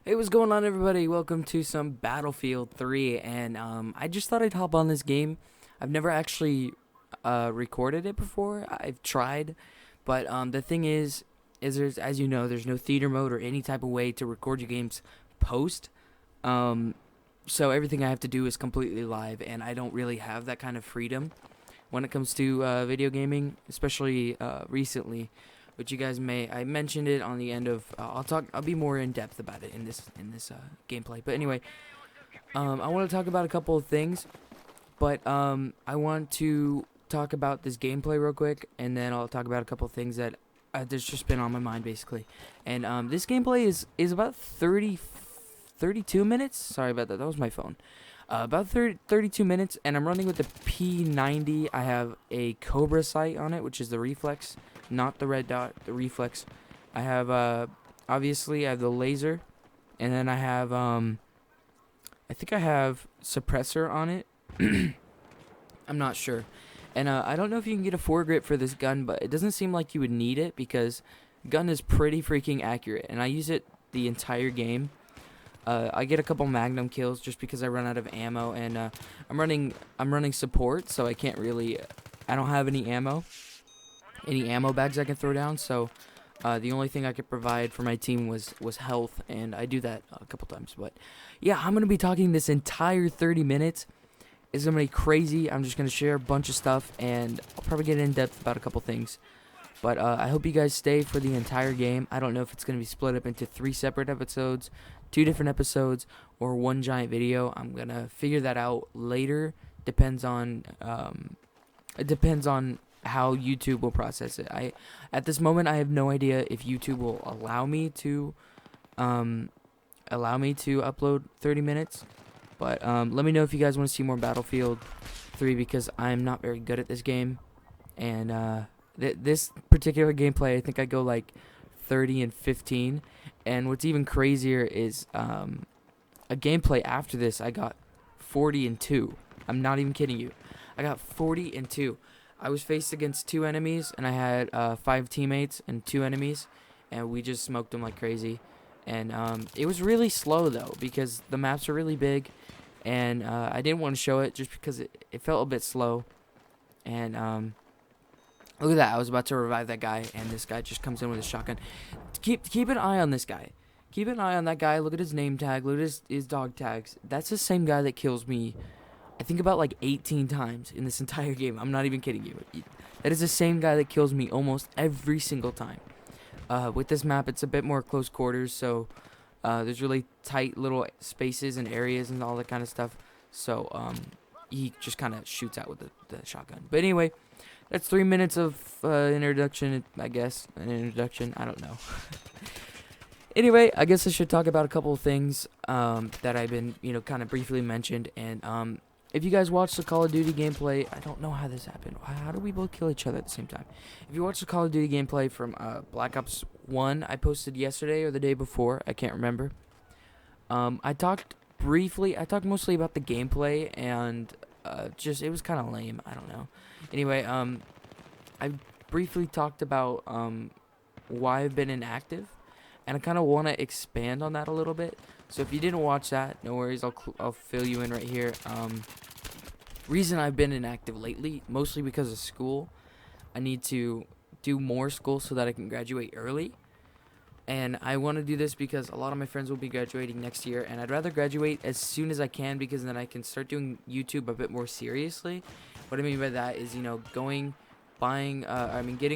Hey, what's going on, everybody? Welcome to some Battlefield 3, and I just thought I'd hop on this game. I've never actually recorded it before. I've tried, but the thing is there's, as you know, there's no theater mode or any type of way to record your games post. Um, so everything I have to do is completely live, and I don't really have that kind of freedom when it comes to video gaming, especially recently, which you guys I mentioned it on the end of. I'll be more in depth about it in this gameplay. But anyway, I want to talk about a couple of things, but I want to talk about this gameplay real quick, and then I'll talk about a couple of things that there's just been on my mind basically. And this gameplay is about 32 minutes. Sorry about that. That was my phone. About 32 minutes, and I'm running with the P90. I have a Cobra sight on it, which is the reflex, not the red dot, the reflex. I have, obviously, I have the laser, and then I have, I think I have suppressor on it. I'm not sure. And I don't know if you can get a foregrip for this gun, but it doesn't seem like you would need it because gun is pretty freaking accurate, and I use it the entire game. I get a couple Magnum kills just because I run out of ammo, and I'm running support, so I can't really. I don't have any ammo bags I can throw down. So the only thing I could provide for my team was health, and I do that a couple times. But yeah, I'm gonna be talking this entire 30 minutes. It's gonna be crazy. I'm just gonna share a bunch of stuff, and I'll probably get in depth about a couple things. But I hope you guys stay for the entire game. I don't know if it's going to be split up into 3 separate episodes, 2 different episodes, or one giant video. I'm going to figure that out later. Depends on it depends on how YouTube will process it. At this moment, I have no idea if YouTube will allow me to upload 30 minutes. But let me know if you guys want to see more Battlefield 3 because I'm not very good at this game. And this particular gameplay, I think I go like 30 and 15. And what's even crazier is a gameplay after this, I got 40 and 2. I'm not even kidding you. I got 40 and 2. I was faced against 2 enemies, and I had 5 teammates and 2 enemies, and we just smoked them like crazy. And it was really slow, though, because the maps are really big, and I didn't want to show it just because it felt a bit slow. And look at that. I was about to revive that guy, and this guy just comes in with a shotgun. Keep an eye on this guy. Keep an eye on that guy. Look at his name tag. Look at his dog tags. That's the same guy that kills me, I think, about like 18 times in this entire game. I'm not even kidding you. That is the same guy that kills me almost every single time. With this map, it's a bit more close quarters, so there's really tight little spaces and areas and all that kind of stuff. So he just kind of shoots out with the shotgun. But anyway, that's 3 minutes of introduction, I guess. An introduction, I don't know. Anyway, I guess I should talk about a couple of things that I've been, kind of briefly mentioned. And if you guys watch the Call of Duty gameplay, I don't know how this happened. How do we both kill each other at the same time? If you watch the Call of Duty gameplay from Black Ops 1, I posted yesterday or the day before, I can't remember. I talked mostly about the gameplay, and it was kind of lame. I don't know. Anyway, I briefly talked about why I've been inactive, and I kind of want to expand on that a little bit. So if you didn't watch that, no worries. I'll fill you in right here. Reason I've been inactive lately, mostly because of school. I need to do more school so that I can graduate early. And I want to do this because a lot of my friends will be graduating next year, and I'd rather graduate as soon as I can because then I can start doing YouTube a bit more seriously. What I mean by that is, getting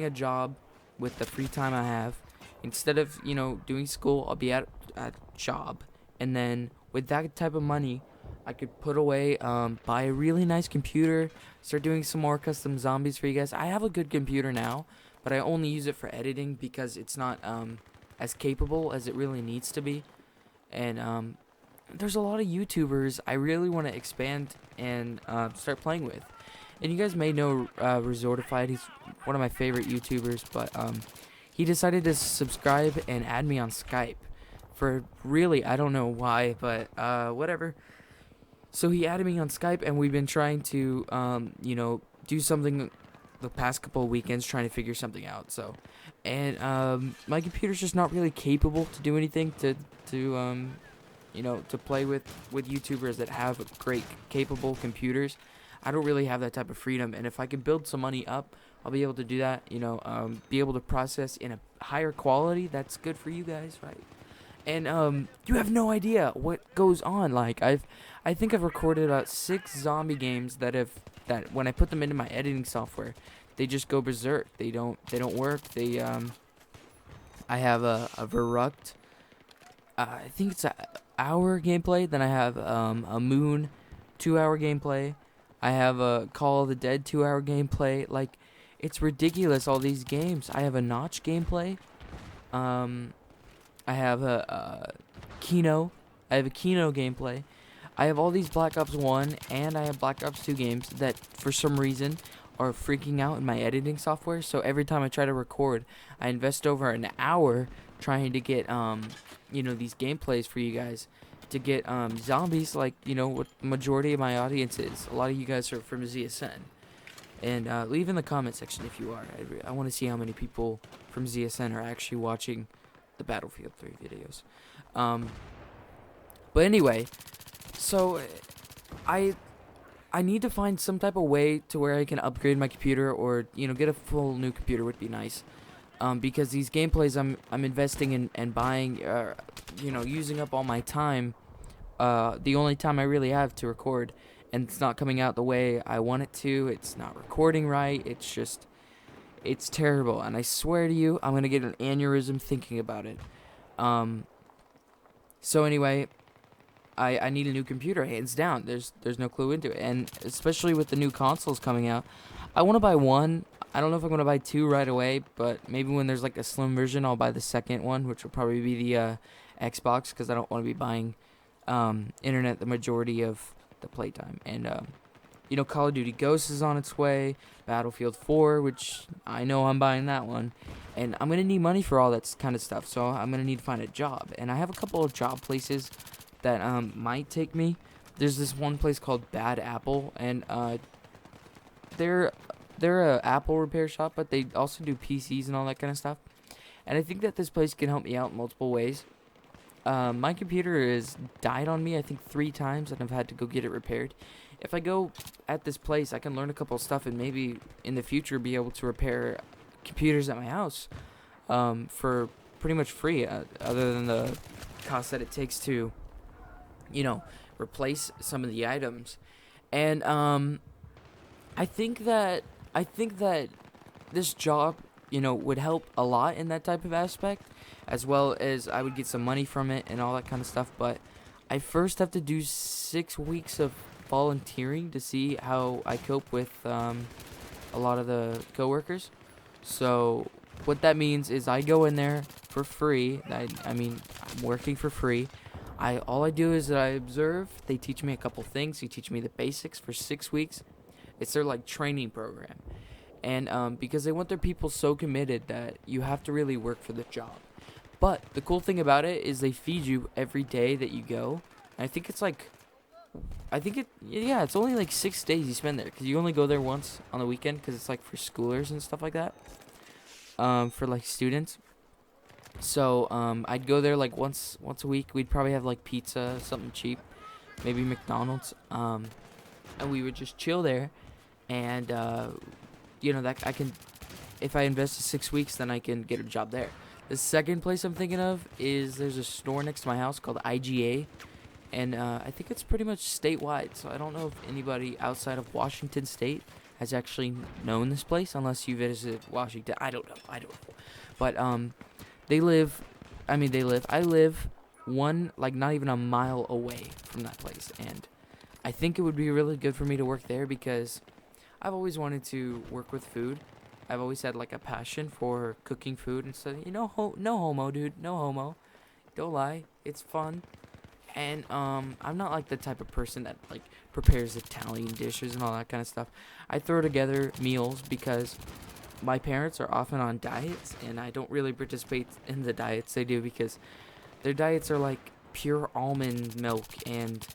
a job with the free time I have. Instead of, doing school, I'll be at a job. And then with that type of money, I could put away, buy a really nice computer, start doing some more custom zombies for you guys. I have a good computer now, but I only use it for editing because it's not as capable as it really needs to be. And there's a lot of YouTubers I really want to expand and start playing with. And you guys may know Resortified. He's one of my favorite YouTubers, but he decided to subscribe and add me on Skype for really, I don't know why, but whatever. So he added me on Skype, and we've been trying to, do something the past couple of weekends trying to figure something out. So, and my computer's just not really capable to do anything to play with YouTubers that have great capable computers. I don't really have that type of freedom, and if I can build some money up, I'll be able to do that. Be able to process in a higher quality. That's good for you guys, right? And you have no idea what goes on. Like I think I've recorded about 6 zombie games that when I put them into my editing software, they just go berserk. They don't work. I have a Verruct. I think it's a hour gameplay. Then I have a Moon 2-hour gameplay. I have a Call of the Dead 2-hour gameplay. Like, it's ridiculous, all these games. I have a Notch gameplay. I have a Kino. I have a Kino gameplay. I have all these Black Ops 1 and I have Black Ops 2 games that for some reason are freaking out in my editing software. So every time I try to record, I invest over an hour trying to get these gameplays for you guys, to get zombies, like what the majority of my audience is. A lot of you guys are from ZSN. And leave in the comment section if you are. I want to see how many people from ZSN are actually watching the Battlefield 3 videos. But anyway, so I need to find some type of way to where I can upgrade my computer, or get a full new computer would be nice. Because these gameplays I'm investing in and buying, using up all my time. The only time I really have to record, and it's not coming out the way I want it to. It's not recording right. It's terrible, and I swear to you, I'm gonna get an aneurysm thinking about it. So anyway, I need a new computer, hands down. There's no clue into it, and especially with the new consoles coming out, I want to buy one. I don't know if I'm gonna buy 2 right away, but maybe when there's like a slim version, I'll buy the second one, which will probably be the Xbox, because I don't want to be buying internet the majority of the playtime. And Call of Duty Ghosts is on its way, Battlefield 4, which I know I'm buying that one, and I'm gonna need money for all that kind of stuff, so I'm gonna need to find a job. And I have a couple of job places that might take me. There's this one place called Bad Apple, and they're a Apple repair shop, but they also do PCs and all that kind of stuff. And I think that this place can help me out in multiple ways. My computer has died on me, I think 3 times, and I've had to go get it repaired. If I go at this place, I can learn a couple of stuff and maybe in the future be able to repair computers at my house for pretty much free, other than the cost that it takes to, replace some of the items. And I think that this job, would help a lot in that type of aspect, as well as I would get some money from it and all that kind of stuff. But I first have to do 6 weeks of volunteering to see how I cope with a lot of the coworkers. So what that means is I go in there for free. I mean, I'm working for free. All I do is that I observe. They teach me a couple things. They teach me the basics for 6 weeks. It's their training program. And because they want their people so committed that you have to really work for the job. But the cool thing about it is they feed you every day that you go. And I think it's it's only 6 days you spend there, because you only go there once on the weekend, because it's for schoolers and stuff like that, for students. So I'd go there once a week. We'd probably have pizza, something cheap, maybe McDonald's, and we would just chill there. And that I can, if I invest in 6 weeks, then I can get a job there. The second place I'm thinking of is, there's a store next to my house called IGA. And I think it's pretty much statewide, so I don't know if anybody outside of Washington State has actually known this place, unless you visit Washington. I don't know. But I live not even a mile away from that place, and I think it would be really good for me to work there, because I've always wanted to work with food. I've always had a passion for cooking food and stuff. No homo, dude. No homo. Don't lie. It's fun. And I'm not the type of person that prepares Italian dishes and all that kind of stuff. I throw together meals because my parents are often on diets, and I don't really participate in the diets they do, because their diets are pure almond milk and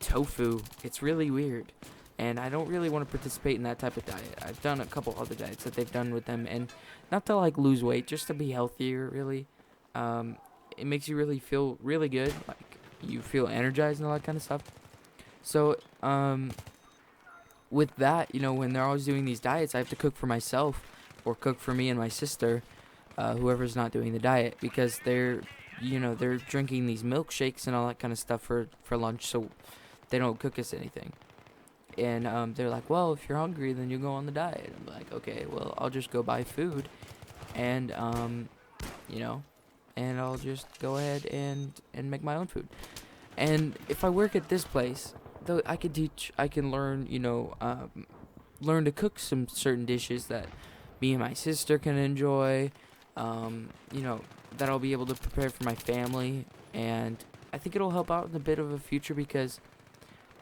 tofu. It's really weird. and I don't really want to participate in that type of diet. I've done a couple other diets that they've done with them, and not to like lose weight, just to be healthier. Really, it makes you really feel really good. Like you feel energized and all that kind of stuff. So with that, when they're always doing these diets, I have to cook for myself or cook for me and my sister, whoever's not doing the diet, because they're drinking these milkshakes and all that kind of stuff for lunch, so they don't cook us anything. And they're like, well, if you're hungry, then you go on the diet. I'm like, okay, well, I'll just go buy food, and and I'll just go ahead and make my own food. And if I work at this place, though, I can learn, learn to cook some certain dishes that me and my sister can enjoy, that I'll be able to prepare for my family, and I think it'll help out in a bit of a future, because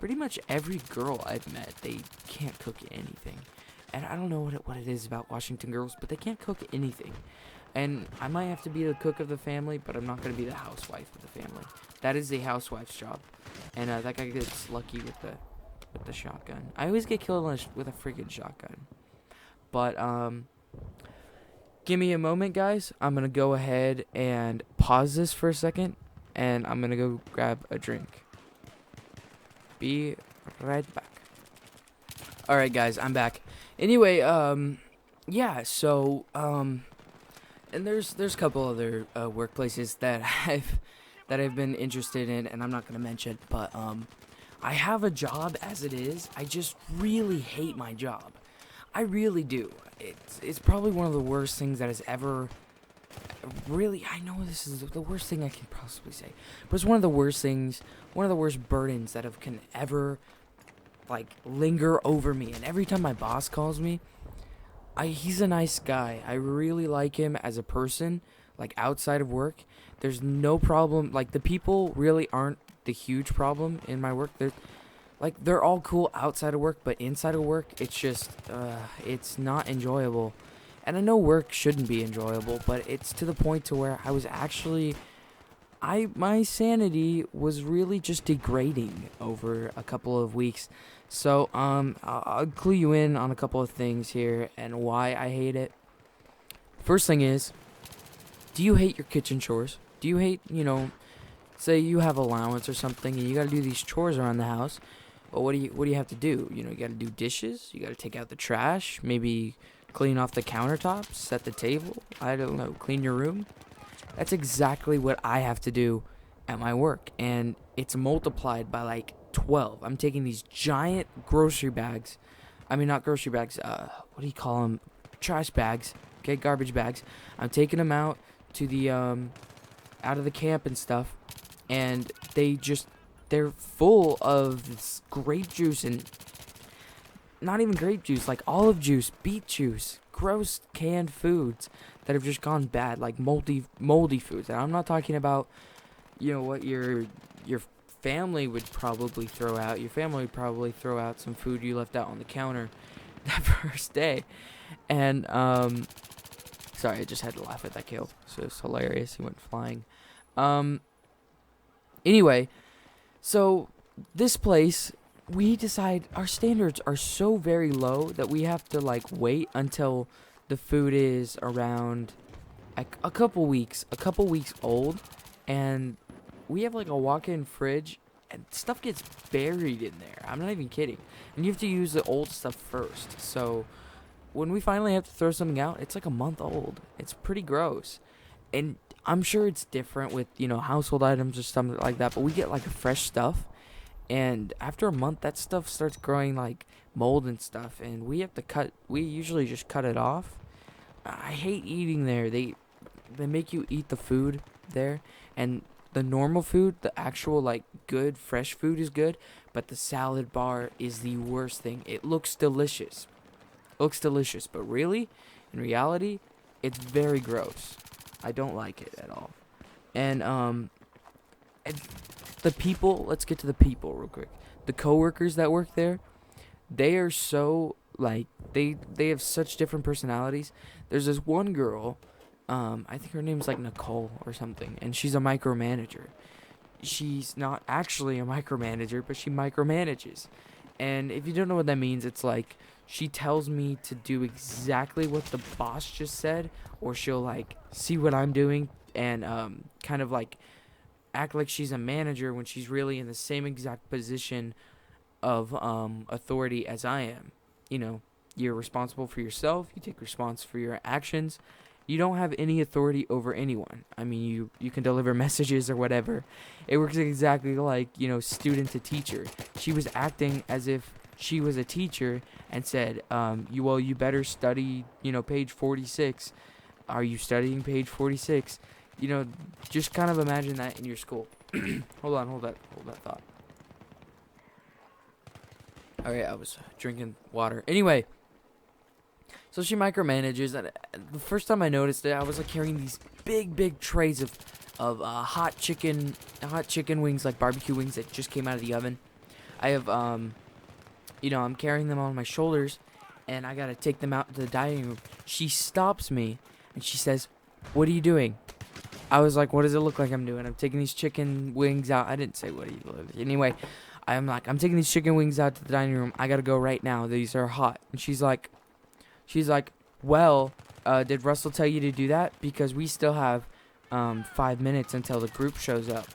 pretty much every girl I've met, they can't cook anything. And I don't know what it is about Washington girls, but they can't cook anything. And I might have to be the cook of the family, but I'm not going to be the housewife of the family. That is a housewife's job. And that guy gets lucky with the shotgun. I always get killed with a freaking shotgun. But give me a moment, guys. I'm going to go ahead and pause this for a second, and I'm going to go grab a drink. Be right back. Alright, guys, I'm back. Anyway, yeah, so, and there's a couple other workplaces that I've been interested in, and I'm not gonna mention, but I have a job as it is. I just really hate my job. I really do. It's probably one of the worst things that has ever. Really, I know this is the worst thing I can possibly say, but it's one of the worst things, one of the worst burdens that can ever, like, linger over me. And every time my boss calls me, he's a nice guy. I really like him as a person, like, outside of work. There's no problem. Like, the people really aren't the huge problem in my work. They're all cool outside of work, but inside of work, it's just, it's not enjoyable. And I know work shouldn't be enjoyable, but it's to the point to where I was actually, my sanity was really just degrading over a couple of weeks. So, I'll clue you in on a couple of things here and why I hate it. First thing is, do you hate your kitchen chores? Do you hate, say you have allowance or something and you gotta do these chores around the house? Well, what do you have to do? You gotta do dishes, you gotta take out the trash, maybe clean off the countertops, set the table, I don't know, clean your room. That's exactly what I have to do at my work, and it's multiplied by like 12. I'm taking these giant grocery bags. I mean, not grocery bags, what do you call them? Trash bags, okay, garbage bags. I'm taking them out to the, out of the camp and stuff, and they're full of this grape juice and not even grape juice, like olive juice, beet juice, gross canned foods that have just gone bad, like moldy foods. And I'm not talking about, what your family would probably throw out. Your family would probably throw out some food you left out on the counter that first day. And sorry, I just had to laugh at that kill. So it's hilarious. He went flying. Anyway, so this place, we decide our standards are so very low that we have to like wait until the food is around a couple weeks old, and we have like a walk-in fridge and stuff gets buried in there. I'm not even kidding. And you have to use the old stuff first. So when we finally have to throw something out, it's like a month old. It's pretty gross. And I'm sure it's different with, household items or something like that, but we get like fresh stuff. And after a month, that stuff starts growing like mold and stuff, and we usually just cut it off. I hate eating there. They make you eat the food there, and the normal food, the actual like good fresh food is good, but the salad bar is the worst thing. It looks delicious. But really, in reality, it's very gross. I don't like it at all. And the people, let's get to the people real quick. The coworkers that work there, they are so, like, they have such different personalities. There's this one girl, I think her name's like Nicole or something, and she's a micromanager. She's not actually a micromanager, but she micromanages. And if you don't know what that means, it's like she tells me to do exactly what the boss just said, or she'll like see what I'm doing and kind of like act like she's a manager when she's really in the same exact position of authority as I am. You know, you're responsible for yourself. You take response for your actions. You don't have any authority over anyone. I mean, you can deliver messages or whatever. It works exactly like, you know, student to teacher. She was acting as if she was a teacher and said, you better study, you know, page 46. Are you studying page 46? You know, just kind of imagine that in your school. Hold that thought. Alright, I was drinking water. Anyway, so she micromanages, and the first time I noticed it, I was like carrying these big trays of hot chicken wings, like barbecue wings that just came out of the oven. I have you know, I'm carrying them on my shoulders, and I gotta take them out to the dining room. She stops me, and she says, "What are you doing?" I was like, "What does it look like I'm doing?" I'm taking these chicken wings out. I didn't say what do you. Anyway, I'm taking these chicken wings out to the dining room. I gotta go right now. These are hot. And she's like, well, did Russell tell you to do that? Because we still have 5 minutes until the group shows up.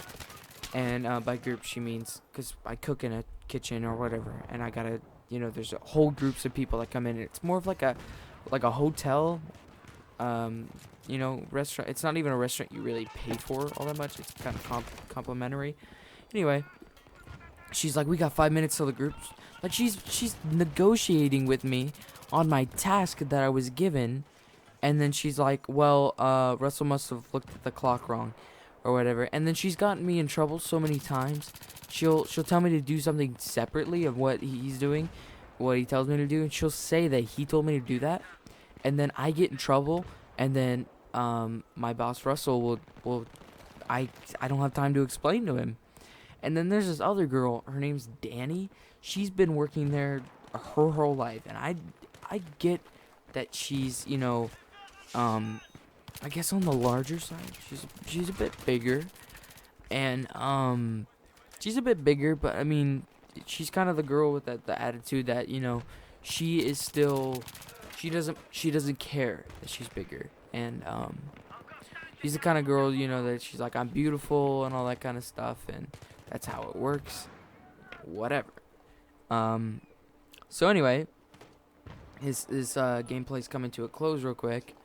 And by group, she means because I cook in a kitchen or whatever, and I gotta, you know, there's whole groups of people that come in. And it's more of like a hotel, you know, restaurant. It's not even a restaurant you really pay for all that much. It's kind of complimentary. Anyway, she's like, we got 5 minutes till the group's. Like she's negotiating with me on my task that I was given, and then she's like, well, Russell must have looked at the clock wrong, or whatever. And then she's gotten me in trouble so many times. She'll tell me to do something separately of what he's doing, what he tells me to do, and she'll say that he told me to do that, and then I get in trouble, and then my boss Russell will I don't have time to explain to him. And then there's this other girl, her name's Danny. She's been working there her whole life, and I get that she's, you know, I guess on the larger side. She's a bit bigger, and she's a bit bigger, but I mean, she's kind of the girl with the attitude that, you know, she is still, she doesn't care that she's bigger, and she's the kind of girl, you know, that she's like, I'm beautiful and all that kind of stuff, and that's how it works. Whatever. So anyway, his gameplay's coming to a close real quick.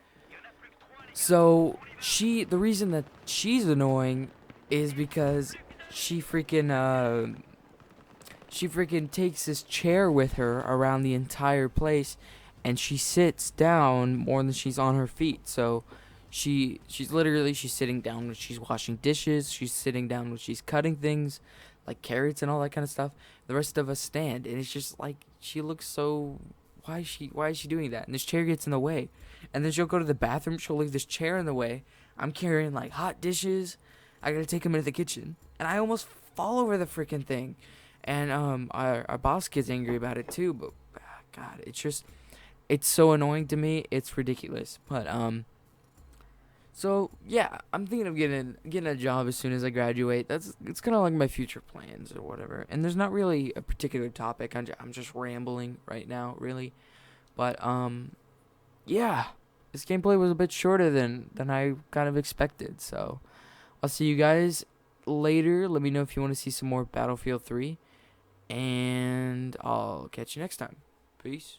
So the reason that she's annoying is because she freaking takes this chair with her around the entire place, and she sits down more than she's on her feet. So she's sitting down when she's washing dishes. She's sitting down when she's cutting things, like carrots and all that kind of stuff. The rest of us stand, and it's just like she looks so. Why is she doing that? And this chair gets in the way. And then she'll go to the bathroom. She'll leave this chair in the way. I'm carrying like hot dishes. I gotta take them into the kitchen, and I almost fall over the freaking thing. And our boss gets angry about it too. But God, it's so annoying to me. It's ridiculous. But so yeah, I'm thinking of getting a job as soon as I graduate. It's kind of like my future plans or whatever. And there's not really a particular topic. I'm just rambling right now, really. But yeah, this gameplay was a bit shorter than I kind of expected. So I'll see you guys later. Let me know if you want to see some more Battlefield 3, and I'll catch you next time. Peace.